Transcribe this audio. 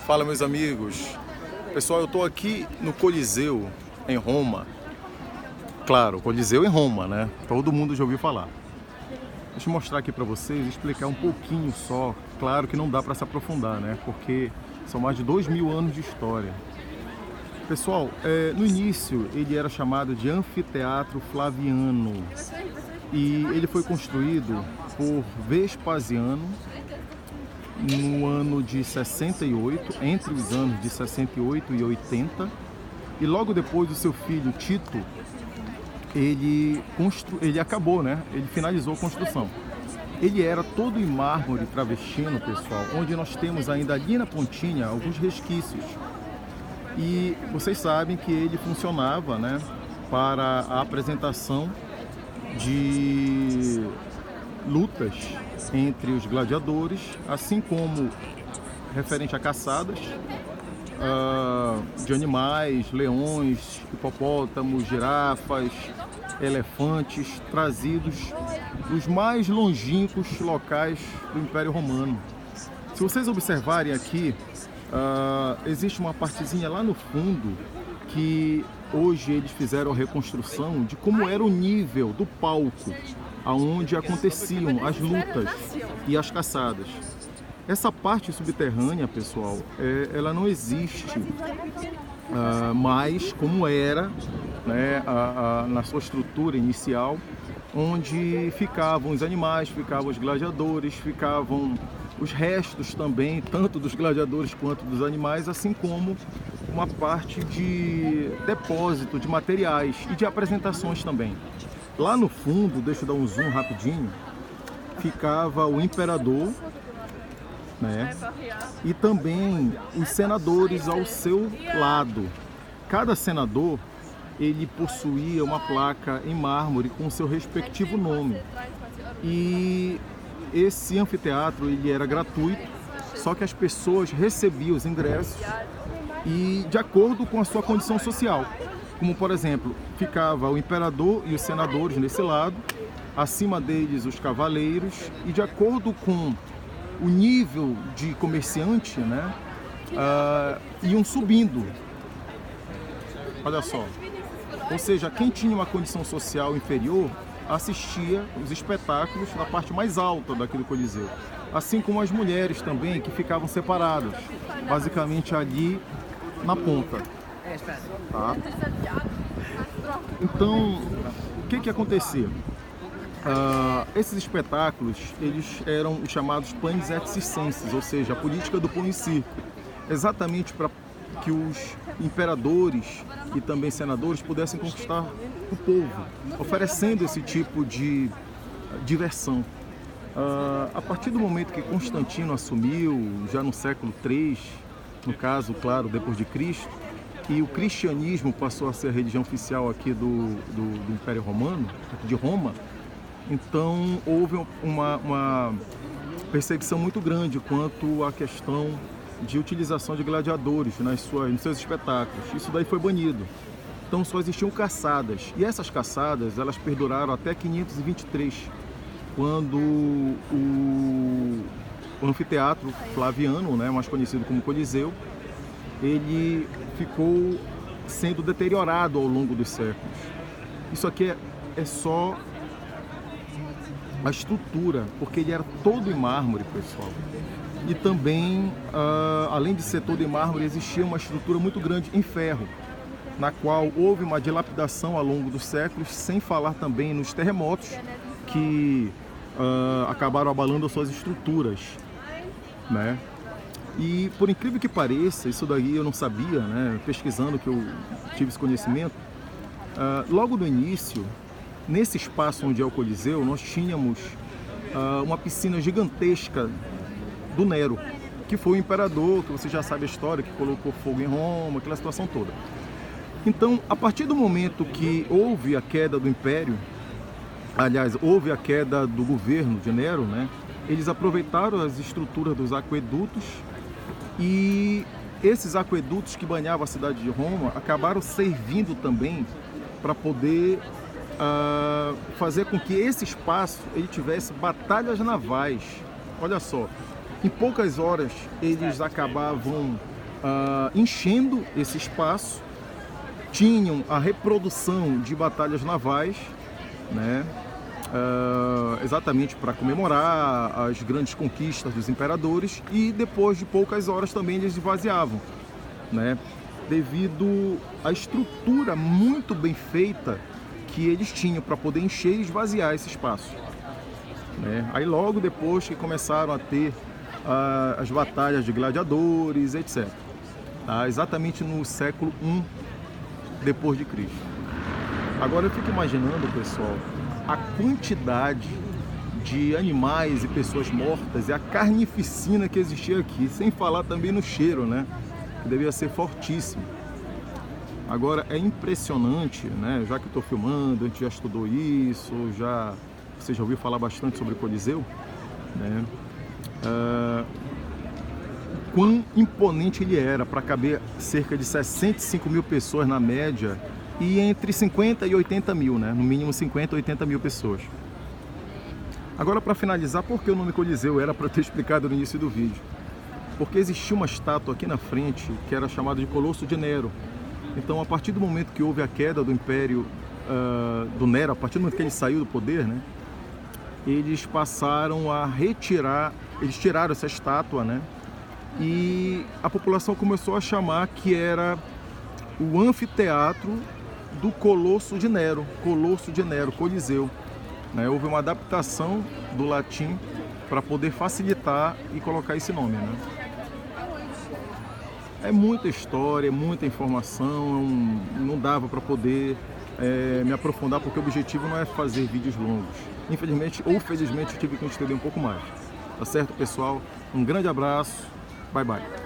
Fala, meus amigos. Pessoal, eu estou aqui no Coliseu, em Roma. Claro, Coliseu em Roma, né? Todo mundo já ouviu falar. Deixa eu mostrar aqui para vocês, explicar um pouquinho só. Claro que não dá para se aprofundar, né? Porque são mais de 2000 anos de história. Pessoal, no início ele era chamado de Anfiteatro Flaviano. E ele foi construído por Vespasiano no ano de 68, entre os anos de 68 e 80, e logo depois o seu filho Tito, ele acabou, né? Ele finalizou a construção. Ele era todo em mármore travestino, pessoal, onde nós temos ainda ali na pontinha alguns resquícios. E vocês sabem que ele funcionava, né, para a apresentação de lutas entre os gladiadores, assim como referente a caçadas de animais, leões, hipopótamos, girafas, elefantes, trazidos dos mais longínquos locais do Império Romano. Se vocês observarem aqui, existe uma partezinha lá no fundo que hoje eles fizeram a reconstrução de como era o nível do palco aonde aconteciam as lutas e as caçadas. Essa parte subterrânea, pessoal, ela não existe mais como era, né, na sua estrutura inicial, onde ficavam os animais, ficavam os gladiadores, ficavam os restos também, tanto dos gladiadores quanto dos animais, assim como uma parte de depósito de materiais e de apresentações também. Lá no fundo, deixa eu dar um zoom rapidinho, ficava o imperador, né, e também os senadores ao seu lado. Cada senador, ele possuía uma placa em mármore com seu respectivo nome. E esse anfiteatro, ele era gratuito, só que as pessoas recebiam os ingressos e de acordo com a sua condição social. Como, por exemplo, ficava o imperador e os senadores nesse lado, acima deles os cavaleiros, e de acordo com o nível de comerciante, né, iam subindo. Olha só. Ou seja, quem tinha uma condição social inferior assistia os espetáculos na parte mais alta daquele Coliseu. Assim como as mulheres também, que ficavam separadas, basicamente ali na ponta. Tá? Então, o que acontecia? Esses espetáculos, eles eram os chamados panis et circenses, ou seja, a política do pão e circo, exatamente para que os imperadores e também senadores pudessem conquistar o povo, oferecendo esse tipo de diversão. A partir do momento que Constantino assumiu, já no século III, no caso, claro, depois de Cristo, e o cristianismo passou a ser a religião oficial aqui do Império Romano, de Roma, então houve uma perseguição muito grande quanto à questão de utilização de gladiadores nos seus espetáculos. Isso daí foi banido. Então só existiam caçadas. E essas caçadas, elas perduraram até 523, quando o anfiteatro Flaviano, né, mais conhecido como Coliseu, ele ficou sendo deteriorado ao longo dos séculos. Isso aqui é só a estrutura, porque ele era todo em mármore, pessoal. E também, além de ser todo em mármore, existia uma estrutura muito grande em ferro, na qual houve uma dilapidação ao longo dos séculos, sem falar também nos terremotos que acabaram abalando as suas estruturas, né? E por incrível que pareça, isso daí eu não sabia, né? Pesquisando que eu tive esse conhecimento, logo no início, nesse espaço onde é o Coliseu, nós tínhamos uma piscina gigantesca do Nero, que foi o imperador, que você já sabe a história, que colocou fogo em Roma, aquela situação toda. Então, a partir do momento que houve a queda do Império, aliás, houve a queda do governo de Nero, né, eles aproveitaram as estruturas dos aquedutos, e esses aquedutos que banhavam a cidade de Roma acabaram servindo também para poder fazer com que esse espaço ele tivesse batalhas navais. Olha só, em poucas horas eles acabavam enchendo esse espaço. Tinham a reprodução de batalhas navais, né? Exatamente para comemorar as grandes conquistas dos imperadores, e depois de poucas horas também eles esvaziavam, né? Devido à estrutura muito bem feita que eles tinham para poder encher e esvaziar esse espaço, né? Aí logo depois que começaram a ter as batalhas de gladiadores, etc. Tá? Exatamente no século I depois de Cristo. Agora eu fico imaginando, pessoal, a quantidade de animais e pessoas mortas e a carnificina que existia aqui, sem falar também no cheiro, né? Que devia ser fortíssimo. Agora é impressionante, né? Já que estou filmando, a gente já estudou isso, você já ouviu falar bastante sobre o Coliseu, né? Quão imponente ele era para caber cerca de 65 mil pessoas na média, e entre 50 e 80 mil, né? No mínimo 50 e 80 mil pessoas. Agora, para finalizar, por que o nome Coliseu? Era para ter explicado no início do vídeo. Porque existia uma estátua aqui na frente que era chamada de Colosso de Nero. Então, a partir do momento que houve a queda do Império do Nero, a partir do momento que ele saiu do poder, né? Eles passaram a eles tiraram essa estátua, né? E a população começou a chamar que era o anfiteatro do Colosso de Nero, Coliseu, né? Houve uma adaptação do latim para poder facilitar e colocar esse nome, né? É muita história, muita informação, não dava para poder me aprofundar, porque o objetivo não é fazer vídeos longos. Infelizmente ou felizmente eu tive que estender um pouco mais. Tá certo, pessoal? Um grande abraço, bye bye.